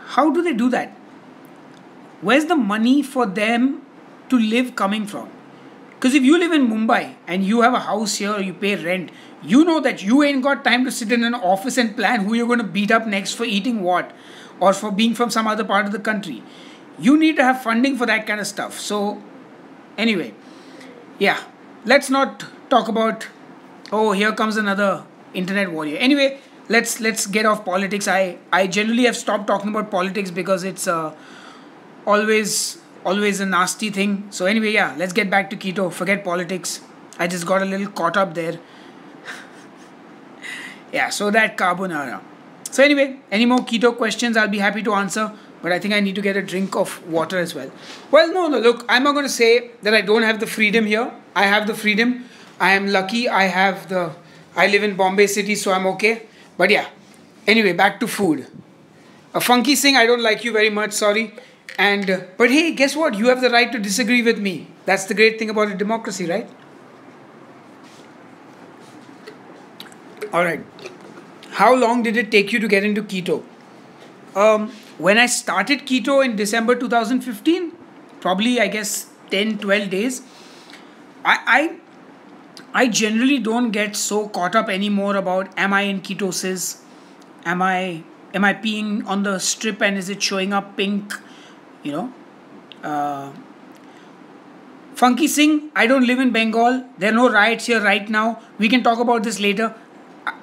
A: how do they do that? Where's the money for them to live coming from? Because if you live in Mumbai and you have a house here or you pay rent, you know that you ain't got time to sit in an office and plan who you're going to beat up next for eating what or for being from some other part of the country. You need to have funding for that kind of stuff. So anyway, yeah, let's not talk about, oh, here comes another internet warrior. Anyway, let's get off politics. I generally have stopped talking about politics because it's always a nasty thing. So anyway, yeah, let's get back to keto. Forget politics. I just got a little caught up there. Yeah, so that carbonara. So anyway, any more keto questions, I'll be happy to answer. But I think I need to get a drink of water as well. Well, no, look, I'm not going to say that I don't have the freedom here. I have the freedom. I am lucky. I live in Bombay city, so I'm okay. But yeah, anyway, back to food. Funky Singh, I don't like you very much, sorry. But hey, guess what? You have the right to disagree with me. That's the great thing about a democracy, right? Alright. How long did it take you to get into keto? When I started keto in December 2015, probably I guess 10-12 days, I generally don't get so caught up anymore about am I in ketosis? Am I peeing on the strip and is it showing up pink? You know, Funky Singh, I don't live in Bengal. There are no riots here right now. We can talk about this later.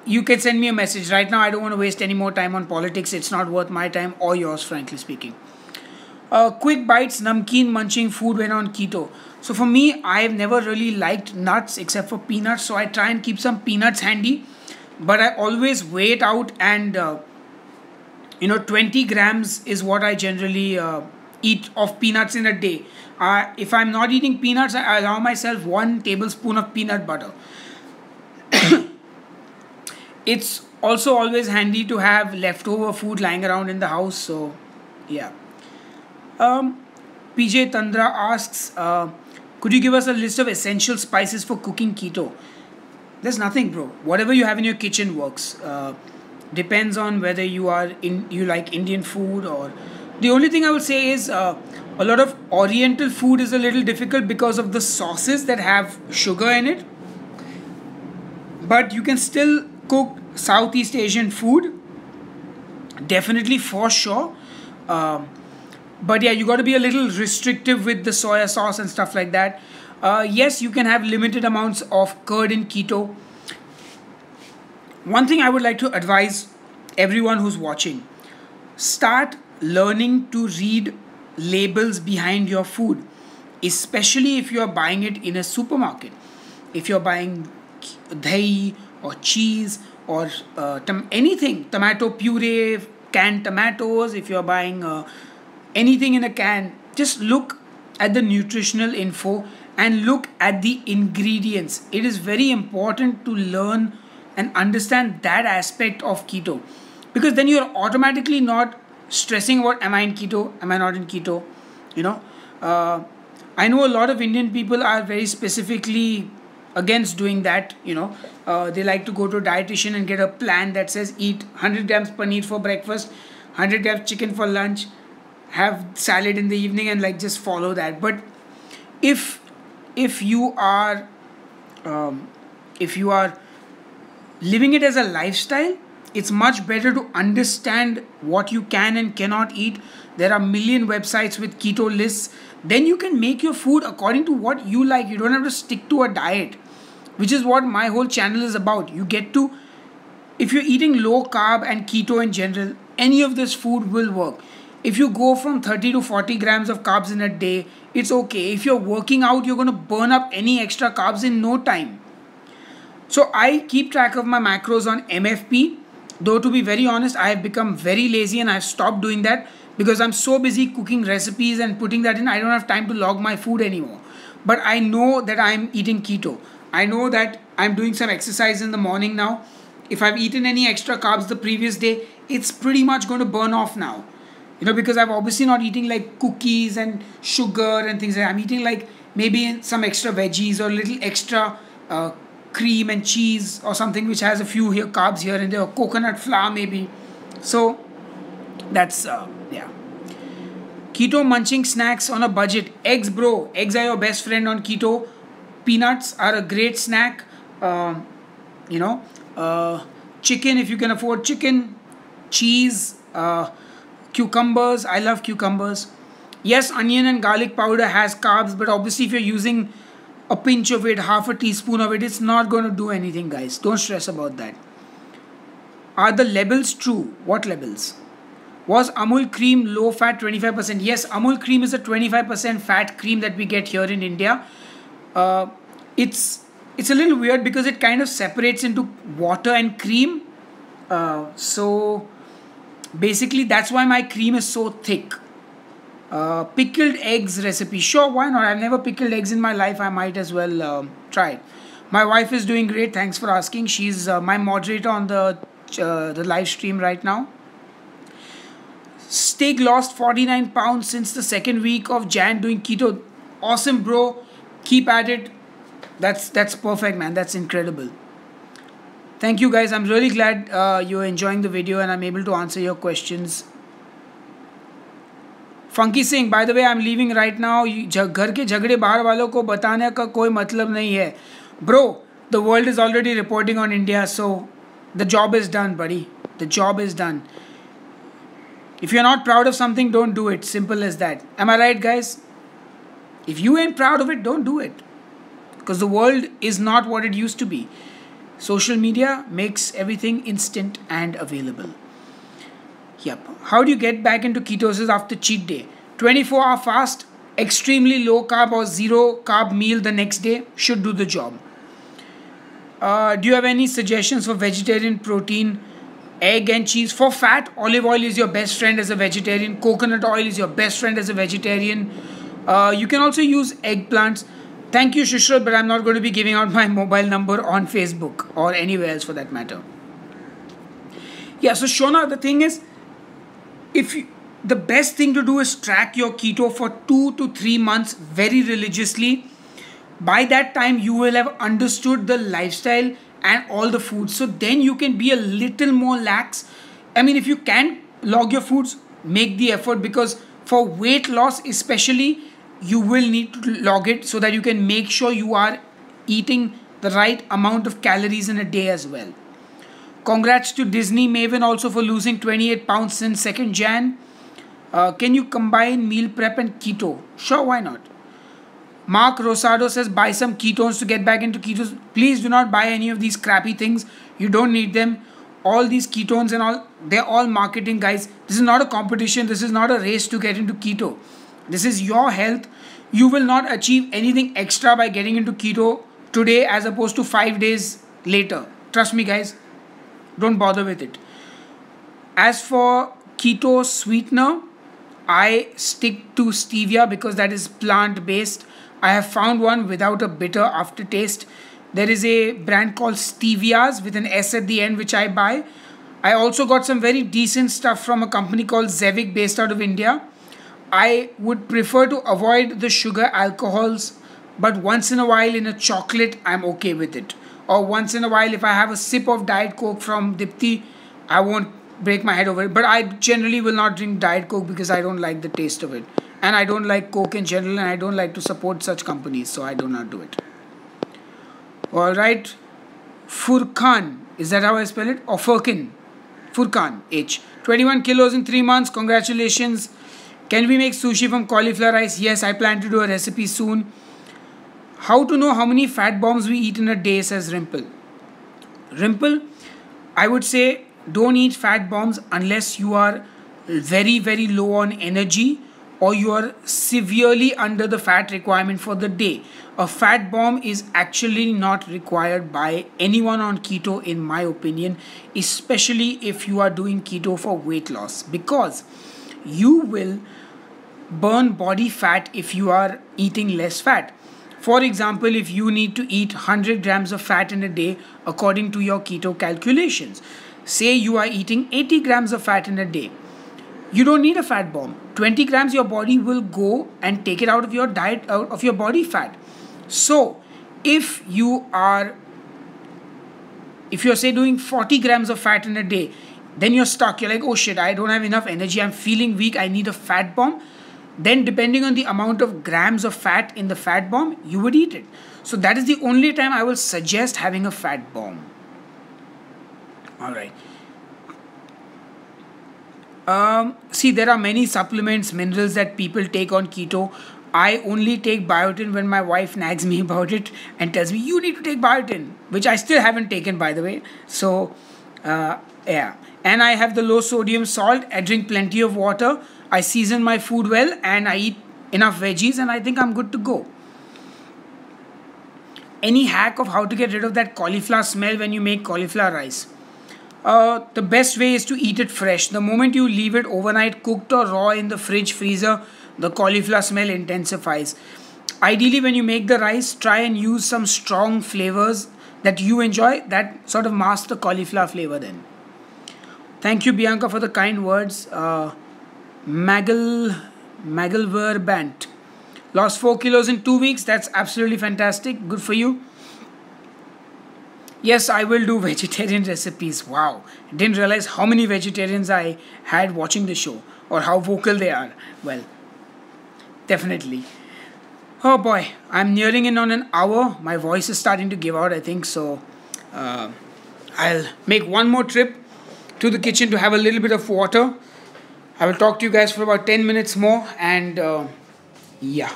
A: You can send me a message. Right now, I don't want to waste any more time on politics. It's not worth my time or yours, frankly speaking. Quick bites, namkeen munching food when on keto. So for me, I've never really liked nuts except for peanuts. So I try and keep some peanuts handy. but I always weigh it out, and 20 grams is what I generally eat of peanuts in a day. If I'm not eating peanuts, I allow myself 1 tablespoon of peanut butter. It's also always handy to have leftover food lying around in the house. So yeah. PJ Tandra asks, could you give us a list of essential spices for cooking keto? There's nothing, bro. Whatever you have in your kitchen works. Depends on whether you like Indian food, or the only thing I would say is a lot of Oriental food is a little difficult because of the sauces that have sugar in it. But you can still cook Southeast Asian food, definitely, for sure. But yeah, you got to be a little restrictive with the soya sauce and stuff like that. Yes, you can have limited amounts of curd in keto. One thing I would like to advise everyone who's watching: start learning to read labels behind your food, especially if you're buying it in a supermarket. If you're buying dahi or cheese or anything, tomato puree, canned tomatoes, if you're buying anything in a can, just look at the nutritional info and look at the ingredients. It is very important to learn and understand that aspect of keto, because then you're automatically not stressing about, am I in keto, am I not in keto. I know a lot of Indian people are very specifically against doing that. They like to go to a dietitian and get a plan that says eat 100 grams paneer for breakfast, 100 grams chicken for lunch, have salad in the evening, and like just follow that. But if you are living it as a lifestyle, it's much better to understand what you can and cannot eat. There are a million websites with keto lists. Then you can make your food according to what you like. You don't have to stick to a diet, which is what my whole channel is about. You get to, if you're eating low carb and keto in general, any of this food will work. If you go from 30 to 40 grams of carbs in a day, it's okay. If you're working out, you're going to burn up any extra carbs in no time. So I keep track of my macros on MFP. Though to be very honest, I have become very lazy and I've stopped doing that because I'm so busy cooking recipes and putting that in. I don't have time to log my food anymore. But I know that I'm eating keto. I know that I'm doing some exercise in the morning now. If I've eaten any extra carbs the previous day, it's pretty much going to burn off now. Because I'm obviously not eating like cookies and sugar and things like that. I'm eating like maybe some extra veggies or a little extra cream and cheese or something which has a few carbs here and there, or coconut flour maybe. So that's yeah. Keto munching snacks on a budget. Eggs, bro. Eggs are your best friend on keto. Peanuts are a great snack. Chicken, if you can afford chicken. Cheese. Cucumbers. I love cucumbers. Yes, onion and garlic powder has carbs, but obviously if you're using a pinch of it, half a teaspoon of it, it's not going to do anything, guys. Don't stress about that. Are the labels true? What labels? Was Amul cream low fat 25%? Yes, Amul cream is a 25% fat cream that we get here in India. It's a little weird because it kind of separates into water and cream. So basically that's why my cream is so thick. Pickled eggs recipe. Sure, why not? I've never pickled eggs in my life. I might as well try it. My wife is doing great. Thanks for asking. She's my moderator on the live stream right now. Stig lost 49 pounds since the second week of Jan doing keto. Awesome, bro. Keep at it. That's perfect, man. That's incredible. Thank you, guys. I'm really glad you're enjoying the video and I'm able to answer your questions. Funky Singh, by the way, I'm leaving right now. घर के झगड़े बाहर वालों को बताने का कोई मतलब नहीं है. Bro, the world is already reporting on India, so the job is done, buddy. The job is done. If you're not proud of something, don't do it. Simple as that. Am I right, guys? If you ain't proud of it, don't do it. Because the world is not what it used to be. Social media makes everything instant and available. Yep. How do you get back into ketosis after cheat day? 24-hour fast, extremely low carb or zero carb meal the next day should do the job. Do you have any suggestions for vegetarian protein? Egg and cheese. For fat, olive oil is your best friend as a vegetarian. Coconut oil is your best friend as a vegetarian. You can also use eggplants. Thank you, Shushra, but I'm not going to be giving out my mobile number on Facebook or anywhere else for that matter. Yeah, so Shona, the thing is, the best thing to do is track your keto for 2 to 3 months very religiously. By that time, you will have understood the lifestyle and all the foods. So then you can be a little more lax. I mean, if you can log your foods, make the effort, because for weight loss especially, you will need to log it so that you can make sure you are eating the right amount of calories in a day as well. Congrats to Disney Maven also for losing 28 pounds since 2nd Jan. Can you combine meal prep and keto? Sure, why not? Mark Rosado says buy some ketones to get back into ketos. Please do not buy any of these crappy things. You don't need them. All these ketones and all, they're all marketing, guys. This is not a competition. This is not a race to get into keto. This is your health. You will not achieve anything extra by getting into keto today as opposed to 5 days later. Trust me, guys. Don't bother with it. As for keto sweetener, I stick to stevia because that is plant-based. I have found one without a bitter aftertaste. There is a brand called Stevia's with an S at the end, which I buy. I also got some very decent stuff from a company called Zevic based out of India. I would prefer to avoid the sugar alcohols, but once in a while in a chocolate, I'm okay with it. Or once in a while, if I have a sip of Diet Coke from Dipti, I won't break my head over it. But I generally will not drink Diet Coke because I don't like the taste of it. And I don't like Coke in general, and I don't like to support such companies, so I do not do it. Alright. Furkan. Is that how I spell it? Or Furkan. Furkan. H. 21 kilos in 3 months. Congratulations. Can we make sushi from cauliflower rice? Yes, I plan to do a recipe soon. How to know how many fat bombs we eat in a day, says Rimple. Rimple, I would say don't eat fat bombs unless you are very, very low on energy or you are severely under the fat requirement for the day. A fat bomb is actually not required by anyone on keto, in my opinion, especially if you are doing keto for weight loss, because you will burn body fat if you are eating less fat. For example, if you need to eat 100 grams of fat in a day according to your keto calculations, say you are eating 80 grams of fat in a day, you don't need a fat bomb. 20 grams your body will go and take it out of your diet, out of your body fat. So if you're say doing 40 grams of fat in a day, then you're stuck. You're like, oh shit, I don't have enough energy. I'm feeling weak. I need a fat bomb. Then depending on the amount of grams of fat in the fat bomb, you would eat it. So that is the only time I will suggest having a fat bomb. Alright. See, there are many supplements, minerals that people take on keto. I only take biotin when my wife nags me about it and tells me, you need to take biotin, which I still haven't taken, by the way. So, yeah. And I have the low sodium salt. I drink plenty of water. I season my food well and I eat enough veggies and I think I'm good to go. Any hack of how to get rid of that cauliflower smell when you make cauliflower rice? The best way is to eat it fresh. The moment you leave it overnight, cooked or raw in the fridge, freezer, the cauliflower smell intensifies. Ideally, when you make the rice, try and use some strong flavors that you enjoy that sort of mask the cauliflower flavor then. Thank you, Bianca, for the kind words. Magelverbant. Lost 4 kilos in 2 weeks. That's absolutely fantastic. Good for you. Yes, I will do vegetarian recipes. Wow. Didn't realize how many vegetarians I had watching the show or how vocal they are. Well, definitely. Oh boy, I'm nearing in on an hour. My voice is starting to give out, I think. So I'll make one more trip to the kitchen to have a little bit of water. I will talk to you guys for about 10 minutes more. And yeah.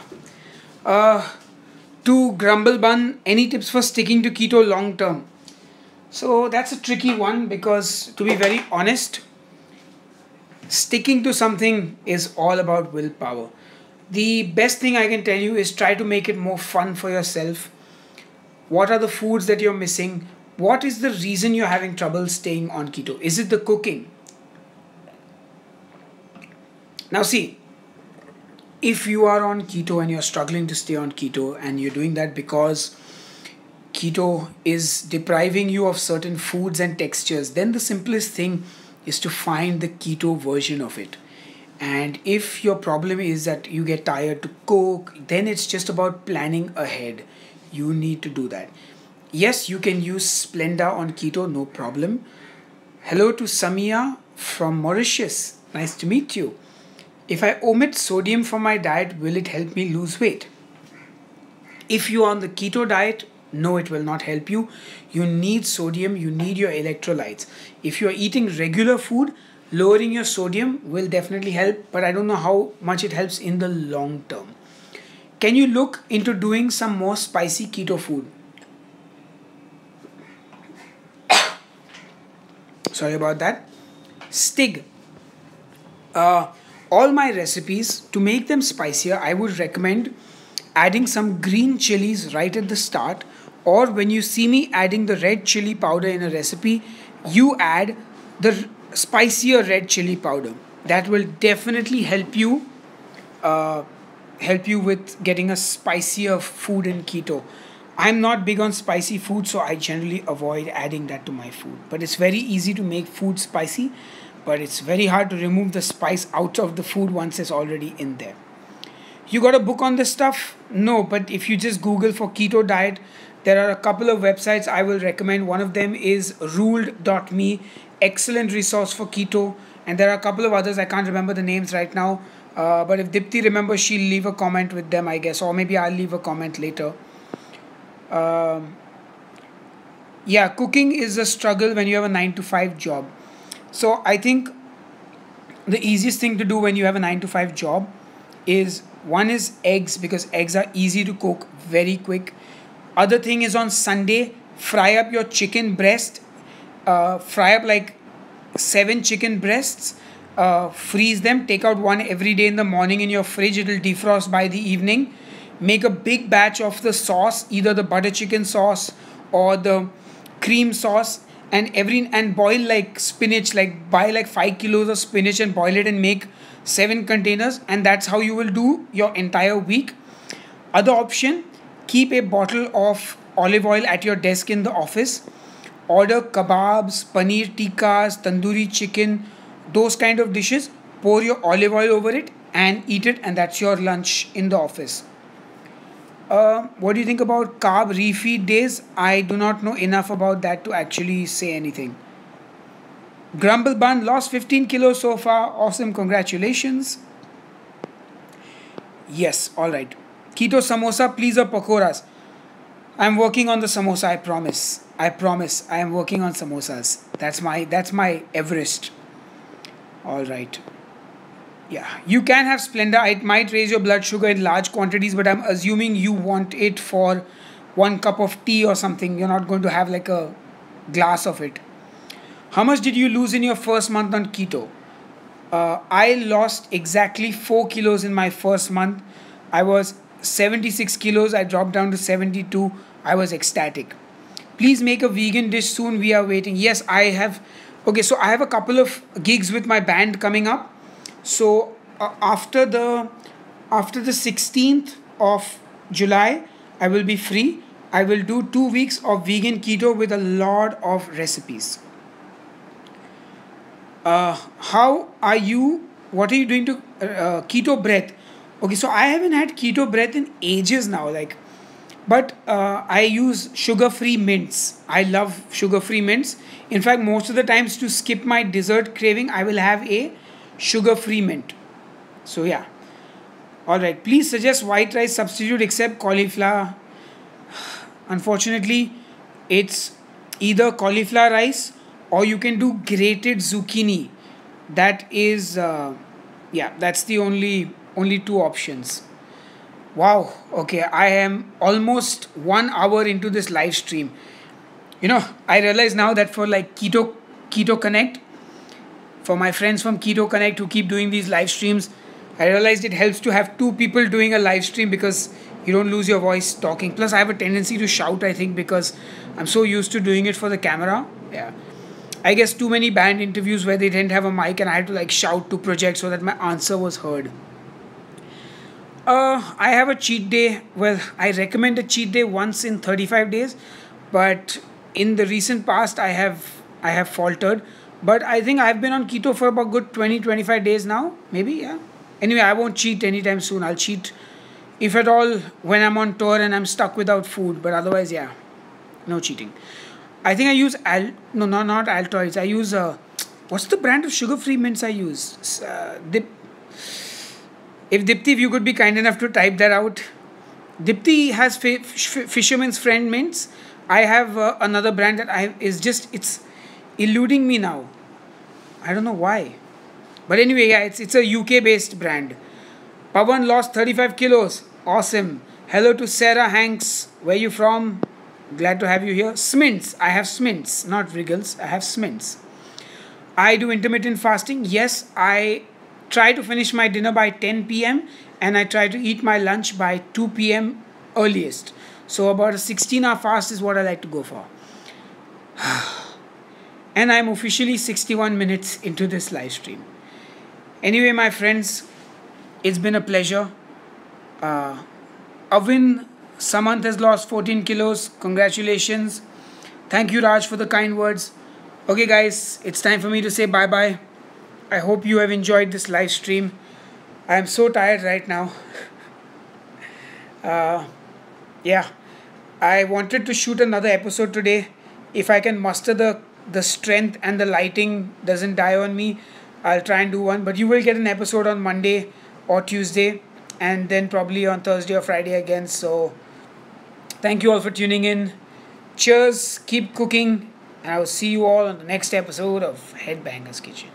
A: To Grumble Bun, any tips for sticking to keto long term? So that's a tricky one because, to be very honest, sticking to something is all about willpower. The best thing I can tell you is try to make it more fun for yourself. What are the foods that you're missing? what is the reason you're having trouble staying on keto? Is it the cooking? Now see, if you are on keto and you're struggling to stay on keto and you're doing that because keto is depriving you of certain foods and textures, then the simplest thing is to find the keto version of it. And if your problem is that you get tired to cook, then it's just about planning ahead. You need to do that. Yes, you can use Splenda on keto, no problem. Hello to Samia from Mauritius. Nice to meet you. If I omit sodium from my diet, will it help me lose weight? If you are on the keto diet, no, it will not help you. You need sodium, you need your electrolytes. If you are eating regular food, lowering your sodium will definitely help, but I don't know how much it helps in the long term. Can you look into doing some more spicy keto food? Sorry about that. Stig. All my recipes, to make them spicier, I would recommend adding some green chilies right at the start, or when you see me adding the red chili powder in a recipe, you add the spicier red chili powder. That will definitely help you with getting a spicier food in keto. I'm not big on spicy food, so I generally avoid adding that to my food. But it's very easy to make food spicy, but it's very hard to remove the spice out of the food once it's already in there. You got a book on this stuff? No, but if you just Google for keto diet, there are a couple of websites I will recommend. One of them is ruled.me, excellent resource for keto. And there are a couple of others, I can't remember the names right now. But if Dipti remembers, she'll leave a comment with them, I guess. Or maybe I'll leave a comment later. Yeah, cooking is a struggle when you have a 9-to-5 job. So I think the easiest thing to do when you have a 9-to-5 job is, one is eggs, because eggs are easy to cook, very quick. Other thing is, on Sunday, fry up your chicken breast. Fry up like 7 chicken breasts. Freeze them. Take out one every day in the morning in your fridge. It will defrost by the evening. Make a big batch of the sauce, either the butter chicken sauce or the cream sauce, and boil like spinach. Like buy like 5 kilos of spinach and boil it and make 7 containers, and that's how you will do your entire week. Other option, keep a bottle of olive oil at your desk in the office. Order kebabs, paneer tikkas, tandoori chicken, those kind of dishes. Pour your olive oil over it and eat it, and that's your lunch in the office. What do you think about carb refeed days? I do not know enough about that to actually say anything. Grumble Bun lost 15 kilos so far. Awesome, congratulations. Yes, alright. Keto samosa, please, or pakoras. I'm working on the samosa, I promise. I am working on samosas. That's my Everest. Alright. Yeah, you can have Splenda. It might raise your blood sugar in large quantities, but I'm assuming you want it for 1 cup of tea or something. You're not going to have like a glass of it. How much did you lose in your first month on keto? I lost exactly 4 kilos in my first month. I was 76 kilos. I dropped down to 72. I was ecstatic. Please make a vegan dish soon. We are waiting. Yes, I have. Okay, so I have a couple of gigs with my band coming up. So after the 16th of July, I will be free. I will do 2 weeks of vegan keto with a lot of recipes. How are you? What are you doing to keto breath? Okay, so I haven't had keto breath in ages now. But I use sugar-free mints. I love sugar-free mints. In fact, most of the times to skip my dessert craving, I will have a sugar-free mint. So yeah. Alright, please suggest white rice substitute except cauliflower. Unfortunately, it's either cauliflower rice or you can do grated zucchini. That is, that's the only 2 options. Wow, okay, I am almost 1 hour into this live stream. I realize now that for like Keto Connect, for my friends from Keto Connect who keep doing these live streams, I realized it helps to have 2 people doing a live stream, because You don't lose your voice talking. Plus, I have a tendency to shout, I think, because I'm so used to doing it for the camera. Yeah. I guess too many band interviews where they didn't have a mic and I had to like shout to project so that my answer was heard. I have a cheat day. Well, I recommend a cheat day once in 35 days, but in the recent past I have faltered. But I think I've been on keto for about good 20-25 days now, maybe. Yeah. Anyway, I won't cheat anytime soon. I'll cheat if at all when I'm on tour and I'm stuck without food, but otherwise, yeah, no cheating. I think I use not Altoids. I use what's the brand of sugar-free mints I use? If Dipti, if you could be kind enough to type that out. Dipti has Fisherman's Friend mints. I have another brand that it's eluding me now. I don't know why. But anyway, yeah, it's a UK based brand. Pawan lost 35 kilos. Awesome. Hello to Sarah Hanks. Where you from? Glad to have you here. Smints. I have Smints, not Wriggles. I have Smints. I do intermittent fasting. Yes, I try to finish my dinner by 10 p.m. and I try to eat my lunch by 2 p.m. earliest. So about a 16-hour fast is what I like to go for. And I'm officially 61 minutes into this live stream. Anyway, my friends, it's been a pleasure. Avin Samant has lost 14 kilos. Congratulations. Thank you, Raj, for the kind words. Okay, guys, it's time for me to say bye-bye. I hope you have enjoyed this live stream. I am so tired right now. Yeah, I wanted to shoot another episode today. If I can muster the strength and the lighting doesn't die on me, I'll try and do one. But you will get an episode on Monday or Tuesday, and then probably on Thursday or Friday again. So thank you all for tuning in. Cheers, keep cooking, and I will see you all on the next episode of Headbanger's Kitchen.